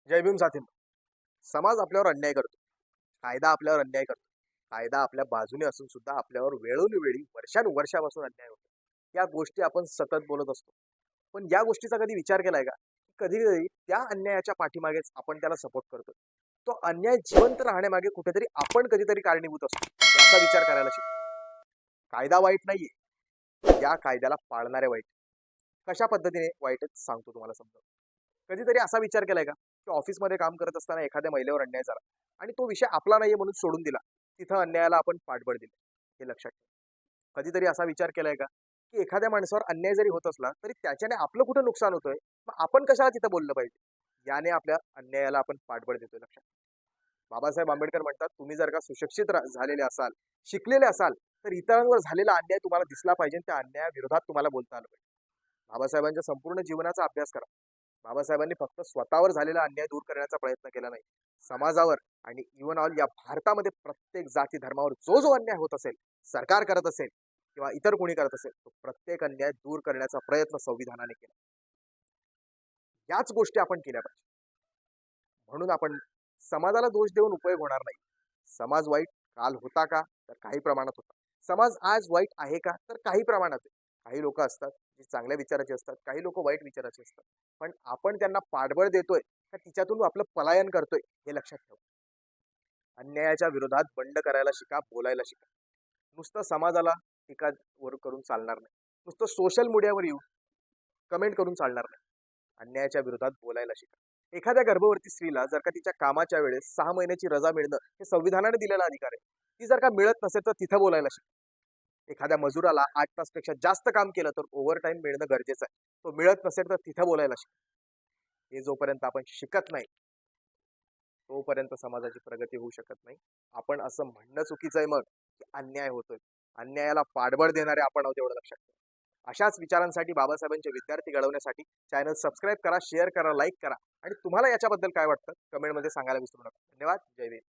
जय भीम साथींनो. समाज आपल्यावर अन्याय करतो. कायदा आपल्यावर अन्याय करतो. कायदा आपल्या बाजूने असून सुद्धा आपल्यावर वेळोवेळी वर्षानुवर्षापासून अन्याय होतो. या गोष्टी आपण सतत बोलत असतो. पण या गोष्टीचा कधी विचार केलाय का? कधी-कधी त्या अन्यायाच्या पाठीमागेच आपण त्याला सपोर्ट करतो. तो अन्याय जिवंत राहण्यामागे कुठेतरी आपण कधीतरी कारणीभूत असतो. याचा विचार करायला शिका. कायदा वाईट नाहीये. या कायद्याला पाळणारे वाईट. कशा पद्धतीने वाईट आहेत सांगतो तुम्हाला समजावून. कधीतरी असा विचार केलाय का, की ऑफिसमध्ये काम करत असताना एखाद्या महिलेवर अन्याय झाला आणि तो विषय आपला नाहीये म्हणून सोडून दिला. तिथं अन्यायाला आपण पाठबळ दिलं. हे लक्षात ठेवा. कधीतरी असा विचार केलाय का, की एखाद्या माणसावर अन्याय जरी होत असला, तरी त्याच्याने आपलं कुठं नुकसान होतंय? मग आपण कशाला तिथं बोललं पाहिजे? याने आपल्या अन्यायाला आपण पाठबळ देतोय लक्षात ठेवा. बाबासाहेब आंबेडकर म्हणतात, तुम्ही जर का सुशिक्षित झालेले असाल, शिकलेले असाल, तर इतरांवर झालेला अन्याय तुम्हाला दिसला पाहिजे आणि त्या अन्यायाविरोधात तुम्हाला बोलता आलं पाहिजे. बाबासाहेबांच्या संपूर्ण जीवनाचा अभ्यास करा. बाबासाहेबांनी फक्त स्वतःवर झालेला अन्याय दूर करण्याचा प्रयत्न केला नाही. समाजावर आणि इव्हन ऑल या भारतामध्ये प्रत्येक जाती धर्मावर जो जो अन्याय होत असेल, सरकार करत असेल किंवा इतर कोणी करत असेल, तो प्रत्येक अन्याय दूर करण्याचा प्रयत्न संविधानाने केला. याच गोष्टी आपण केल्या पाहिजे. म्हणून आपण समाजाला दोष देऊन उपयोग होणार नाही. समाज वाईट काल होता का? तर काही प्रमाणात होता. समाज आज वाईट आहे का? तर काही प्रमाणात आहे. काही लोक असतात जे चांगल्या विचाराचे असतात, काही लोक वाईट विचाराचे असतात. पण आपण त्यांना पाठबळ देतोय का तिच्यातून आपलं पलायन करतोय हे लक्षात ठेवा. अन्यायाच्या विरोधात बंड करायला शिका, बोलायला शिका. नुसतं समाजाला टीका वर करून चालणार नाही. नुसतं सोशल मीडियावर येऊ कमेंट करून चालणार नाही. अन्यायाच्या विरोधात बोलायला शिका. एखाद्या गर्भवती स्त्रीला जर का तिच्या कामाच्या वेळेस 6 महिन्याची रजा मिळणं हे संविधानाने दिलेला अधिकार आहे. ती जर का मिळत नसेल तर तिथं बोलायला शिका. एखाद्या मजुराला 8 तासपेक्षा जास्त काम केलं तर ओव्हरटाईम मिळणं गरजेचं आहे. तो मिळत नसेल तर तिथं बोलायला शिका. हे जोपर्यंत आपण शिकत नाही, तोपर्यंत समाजाची प्रगती होऊ शकत नाही. आपण असं म्हणणं चुकीचं आहे मग, की अन्याय होतोय. अन्यायाला पाठबळ देणारे आपण आहोत एवढं लक्षात ठेवा. अशाच विचारांसाठी बाबासाहेबांचे विद्यार्थी घडवण्यासाठी चॅनल सबस्क्राईब करा, शेअर करा, लाईक करा आणि तुम्हाला याच्याबद्दल काय वाटतं कमेंटमध्ये सांगायला विसरू नका. धन्यवाद. जय भीम.